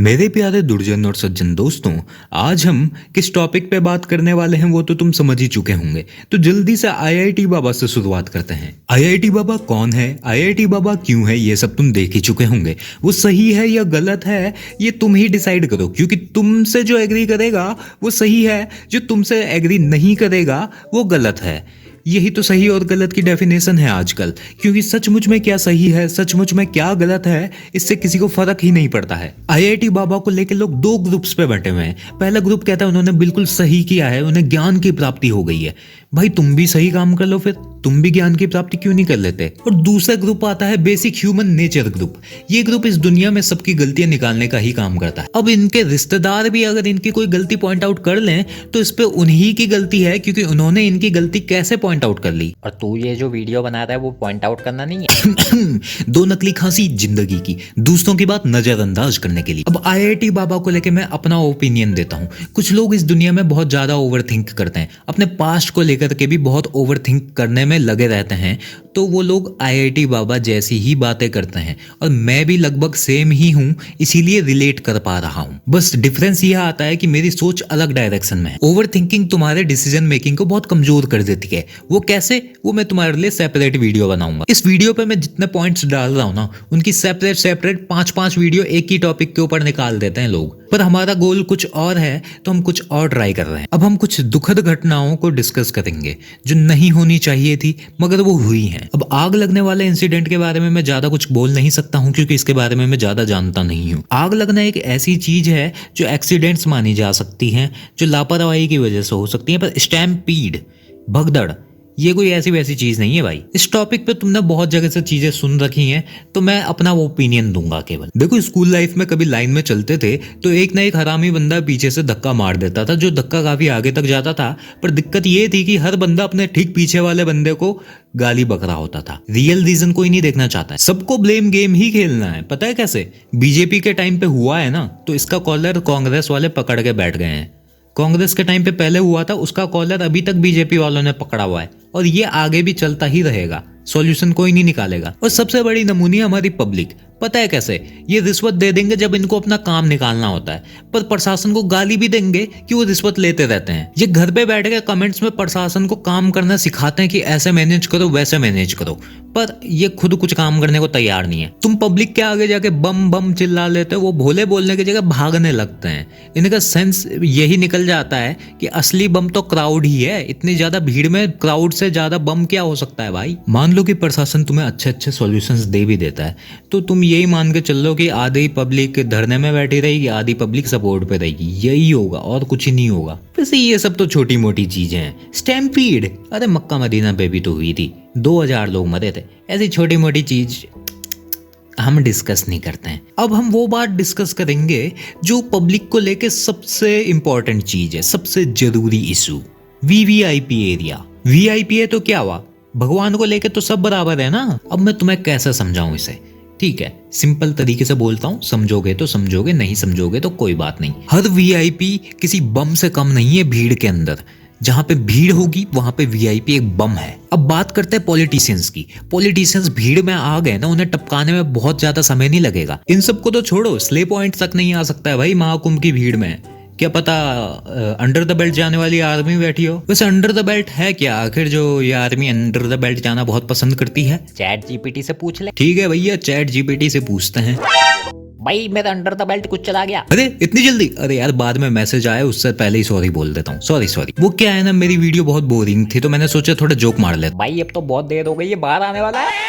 मेरे प्यारे दुर्जन और सज्जन दोस्तों, आज हम किस टॉपिक पे बात करने वाले हैं वो तो तुम समझ ही चुके होंगे। तो जल्दी से आईआईटी बाबा से शुरुआत करते हैं। आईआईटी बाबा कौन है, आईआईटी बाबा क्यों है, ये सब तुम देख ही चुके होंगे। वो सही है या गलत है ये तुम ही डिसाइड करो, क्योंकि तुमसे जो एग्री करेगा वो सही है, जो तुमसे एग्री नहीं करेगा वो गलत है। यही तो सही और गलत की डेफिनेशन है आजकल, क्योंकि सचमुच में क्या सही है, सचमुच में क्या गलत है, इससे किसी को फर्क ही नहीं पड़ता है। आईआईटी बाबा को लेकर लोग दो ग्रुप्स पे बंटे हुए हैं। पहला ग्रुप कहता है उन्होंने बिल्कुल सही किया है, उन्हें ज्ञान की प्राप्ति हो गई है। भाई तुम भी सही काम कर लो, फिर तुम भी ज्ञान की प्राप्ति क्यों नहीं कर लेते। और दूसरा ग्रुप आता है बेसिक ह्यूमन नेचर ग्रुप। ये ग्रुप इस दुनिया में सबकी गलतियां निकालने का ही काम करता है। अब इनके रिश्तेदार भी अगर इनकी कोई गलती पॉइंट आउट कर लें तो इस पे उन्हीं की गलती है, क्योंकि उन्होंने इनकी गलती कैसे पॉइंट आउट कर ली। और तू ये जो वीडियो बना रहा है वो पॉइंट आउट करना नहीं है। दो नकली खांसी जिंदगी की, दूसरों की बात नजरअंदाज करने के लिए। अब आईआईटी बाबा को लेकर मैं अपना ओपिनियन देता हूँ। कुछ लोग इस दुनिया में बहुत ज्यादा ओवरथिंक करते हैं, अपने पास्ट को लेकर के भी बहुत ओवरथिंक करने में लगे रहते हैं। तो वो लोग आईआईटी बाबा जैसी ही बातें करते हैं, और मैं भी लगभग सेम ही हूँ, इसीलिए रिलेट कर पा रहा हूँ। बस डिफरेंस यह आता है कि मेरी सोच अलग डायरेक्शन में है। ओवरथिंकिंग तुम्हारे डिसीजन मेकिंग को बहुत कमजोर कर देती है। वो कैसे, वो मैं तुम्हारे लिए सेपरेट वीडियो बनाऊंगा। इस वीडियो पे मैं जितने पॉइंट्स डाल रहा हूँ ना, उनकी सेपरेट 5-5 वीडियो एक ही टॉपिक के ऊपर निकाल देते हैं लोग। पर हमारा गोल कुछ और है, तो हम कुछ और ट्राई कर रहे हैं। अब हम कुछ दुखद घटनाओं को डिस्कस करेंगे जो नहीं होनी चाहिए थी मगर वो हुई हैं। अब आग लगने वाले इंसिडेंट के बारे में मैं ज्यादा कुछ बोल नहीं सकता हूँ, क्योंकि इसके बारे में मैं ज्यादा जानता नहीं हूँ। आग लगना एक ऐसी चीज है जो एक्सीडेंट्स मानी जा सकती हैं, जो लापरवाही की वजह से हो सकती है, पर स्टैम्पीड, भगदड़, ये कोई ऐसी वैसी चीज नहीं है भाई। इस टॉपिक पे तुमने बहुत जगह से चीजें सुन रखी हैं, तो मैं अपना वो ओपिनियन दूंगा केवल। देखो, स्कूल लाइफ में कभी लाइन में चलते थे तो एक ना एक हरामी बंदा पीछे से धक्का मार देता था, जो धक्का काफी आगे तक जाता था। पर दिक्कत ये थी कि हर बंदा अपने ठीक पीछे वाले बंदे को गाली बक रहा होता था। रियल रीजन कोई नहीं देखना चाहता है, सबको ब्लेम गेम ही खेलना है। पता है कैसे? बीजेपी के टाइम पे हुआ है ना, तो इसका कॉलर कांग्रेस वाले पकड़ के बैठ गए हैं। कांग्रेस के टाइम पे पहले हुआ था, उसका कॉलर अभी तक बीजेपी वालों ने पकड़ा हुआ है, और ये आगे भी चलता ही रहेगा। सॉल्यूशन कोई नहीं निकालेगा। और सबसे बड़ी नमूनी हमारी पब्लिक। पता है कैसे? ये रिश्वत दे देंगे जब इनको अपना काम निकालना होता है, पर प्रशासन को गाली भी देंगे कि वो रिश्वत लेते रहते हैं। ये घर पे बैठ के कमेंट्स में प्रशासन को काम करना सिखाते हैं कि ऐसे मैनेज करो, वैसे मैनेज करो, पर ये खुद कुछ काम करने को तैयार नहीं है। तुम पब्लिक के आगे जाके बम बम चिल्ला लेते हो, वो भोले बोलने की जगह भागने लगते हैं। इनका सेंस यही निकल जाता है कि असली बम तो क्राउड ही है। इतनी ज्यादा भीड़ में क्राउड से ज्यादा बम क्या हो सकता है भाई। मान लो कि प्रशासन तुम्हें अच्छे अच्छे सॉल्यूशंस दे भी देता है, तो तुम यही मान के चल लो कि आधी पब्लिक धरने में बैठी रहेगी, आधी पब्लिक सपोर्ट पे रहेगी। यही होगा और कुछ ही नहीं होगा। वैसे ये सब तो छोटी मोटी चीजें हैं। स्टैम्पीड, अरे मक्का मदीना पे भी तो हुई थी, 2000 लोग मरे थे। ऐसी छोटी मोटी चीज हम डिस्कस नहीं करते हैं। अब हम वो बात डिस्कस करेंगे जो पब्लिक को लेके सबसे इंपॉर्टेंट चीज है, सबसे जरूरी इशू, वीवीआईपी एरिया। वीआईपी है तो क्या हुआ, भगवान को लेके तो सब बराबर है ना। अब मैं तुम्हें कैसे समझाऊं इसे? ठीक है, सिंपल तरीके से बोलता हूँ, समझोगे तो समझोगे, नहीं समझोगे तो कोई बात नहीं। हर वीआईपी किसी बम से कम नहीं है भीड़ के अंदर। जहां पे भीड़ होगी वहां पे वीआईपी एक बम है। अब बात करते हैं पॉलिटिशियंस की। पॉलिटिशियंस भीड़ में आ गए ना, उन्हें टपकाने में बहुत ज्यादा समय नहीं लगेगा। इन सबको तो छोड़ो, स्ले पॉइंट तक नहीं आ सकता है भाई महाकुंभ की भीड़ में। क्या पता अंडर द बेल्ट जाने वाली आर्मी बैठी हो। वैसे अंडर द बेल्ट है क्या आखिर, जो ये आर्मी अंडर द बेल्ट जाना बहुत पसंद करती है? चैट जीपीटी से पूछ ले। ठीक है भैया, चैट जीपीटी से पूछते हैं। भाई मेरा अंडर द बेल्ट कुछ चला गया। अरे इतनी जल्दी? अरे यार बाद में मैसेज आया, उससे पहले ही सॉरी बोल देता हूँ। सॉरी। वो क्या है ना, मेरी वीडियो बहुत बोरिंग थी तो मैंने सोचा थोड़ा जोक मार लेता। भाई अब तो बहुत देर हो गई है, बाहर आने वाला है।